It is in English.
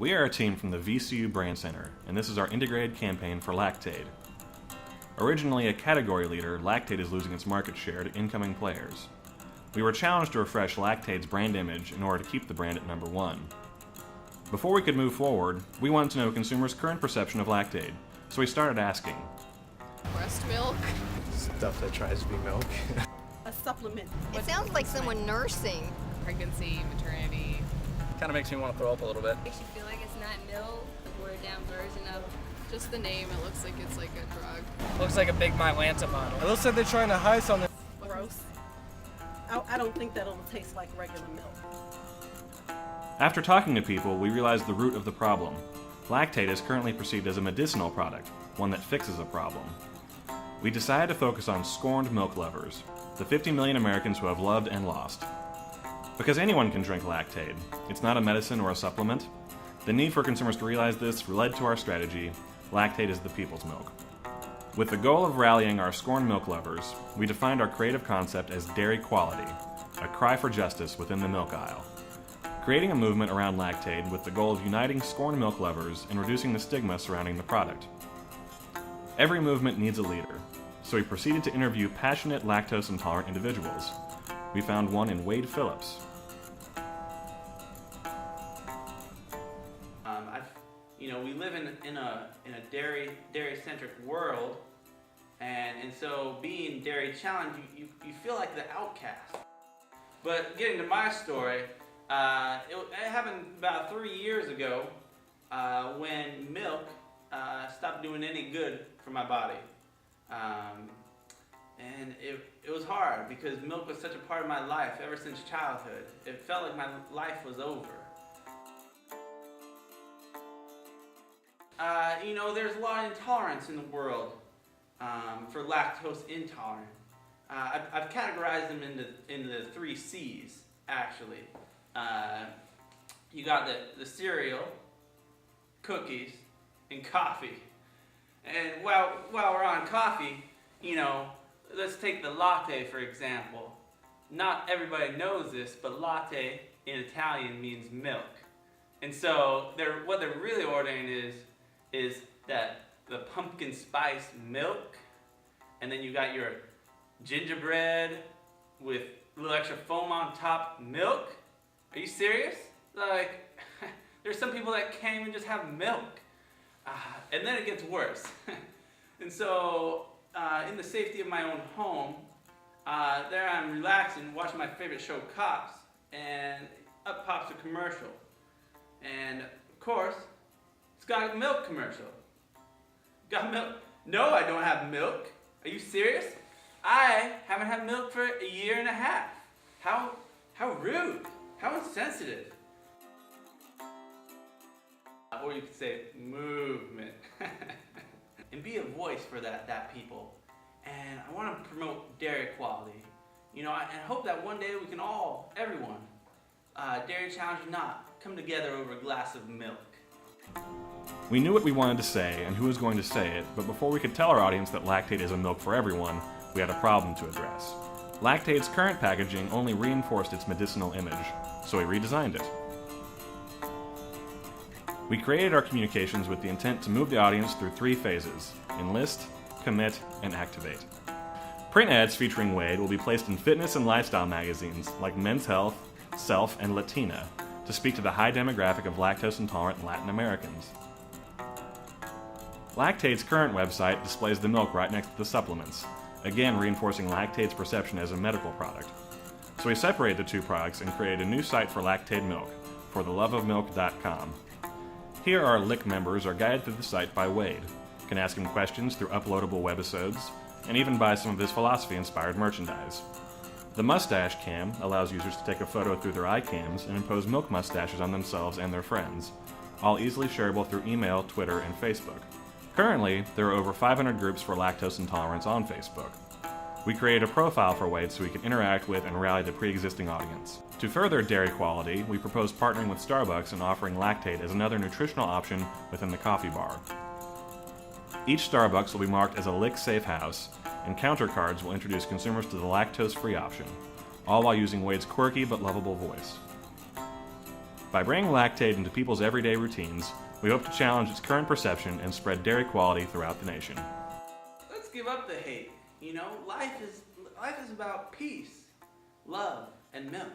We are a team from the VCU Brandcenter, and this is our integrated campaign for Lactaid. Originally a category leader, Lactaid is losing its market share to incoming players. We were challenged to refresh Lactaid's brand image in order to keep the brand at number one. Before we could move forward, we wanted to know consumers' current perception of Lactaid, so we started asking. Breast milk. Stuff that tries to be milk. A supplement. It sounds like someone nursing. Pregnancy, maternity. Kind of makes me want to throw up a little bit. Makes you feel like it's not milk, the watered down version of. Just the name, it looks like it's like a drug. Looks like a big Mylanta bottle. It looks like they're trying to hide something. Gross. I don't think that it'll taste like regular milk. After talking to people, we realized the root of the problem. Lactaid is currently perceived as a medicinal product, one that fixes a problem. We decided to focus on scorned milk lovers, the 50 million Americans who have loved and lost. Because anyone can drink Lactaid, it's not a medicine or a supplement. The need for consumers to realize this led to our strategy, Lactaid is the people's milk. With the goal of rallying our scorned milk lovers, we defined our creative concept as dairy quality, a cry for justice within the milk aisle. Creating a movement around Lactaid with the goal of uniting scorned milk lovers and reducing the stigma surrounding the product. Every movement needs a leader, so we proceeded to interview passionate lactose-intolerant individuals. We found one in Wade Phillips. We live in a dairy-centric world, and so being dairy challenged, you feel like the outcast. But getting to my story, it happened about 3 years ago when milk stopped doing any good for my body. And it was hard because milk was such a part of my life ever since childhood. It felt like my life was over. There's a lot of intolerance in the world for lactose intolerant. I've categorized them into 3 C's, actually. You got the cereal, cookies, and coffee. And while we're on coffee, let's take the latte for example. Not everybody knows this, but latte in Italian means milk. And so what they're really ordering is that the pumpkin spice milk, and then you got your gingerbread with a little extra foam on top milk. Are you serious? Like, there's some people that can't even just have milk. And then it gets worse. And so, in the safety of my own home, there I'm relaxing, watching my favorite show, Cops, and up pops a commercial. And of course, it's got a milk commercial. Got milk? No, I don't have milk. Are you serious? I haven't had milk for a year and a half. How rude. How insensitive. Or you could say movement. And be a voice for that people. And I want to promote dairy equality. And I hope that one day we can all, everyone, dairy challenge or not, come together over a glass of milk. We knew what we wanted to say and who was going to say it, but before we could tell our audience that Lactaid is a milk for everyone, we had a problem to address. Lactaid's current packaging only reinforced its medicinal image, so we redesigned it. We created our communications with the intent to move the audience through 3 phases: enlist, commit, and activate. Print ads featuring Wade will be placed in fitness and lifestyle magazines like Men's Health, Self, and Latina to speak to the high demographic of lactose-intolerant Latin Americans. Lactaid's current website displays the milk right next to the supplements, again reinforcing Lactaid's perception as a medical product. So we separated the 2 products and created a new site for Lactaid milk, fortheloveofmilk.com. Here our LIC members are guided through the site by Wade, can ask him questions through uploadable webisodes, and even buy some of his philosophy-inspired merchandise. The Mustache Cam allows users to take a photo through their iCams and impose milk mustaches on themselves and their friends, all easily shareable through email, Twitter, and Facebook. Currently, there are over 500 groups for lactose intolerance on Facebook. We created a profile for Wade so we could interact with and rally the pre-existing audience. To further dairy quality, we proposed partnering with Starbucks and offering Lactaid as another nutritional option within the coffee bar. Each Starbucks will be marked as a LIC safe house, and counter cards will introduce consumers to the lactose-free option, all while using Wade's quirky but lovable voice. By bringing Lactaid into people's everyday routines, we hope to challenge its current perception and spread dairy quality throughout the nation. Let's give up the hate. You know, life is about peace, love, and milk.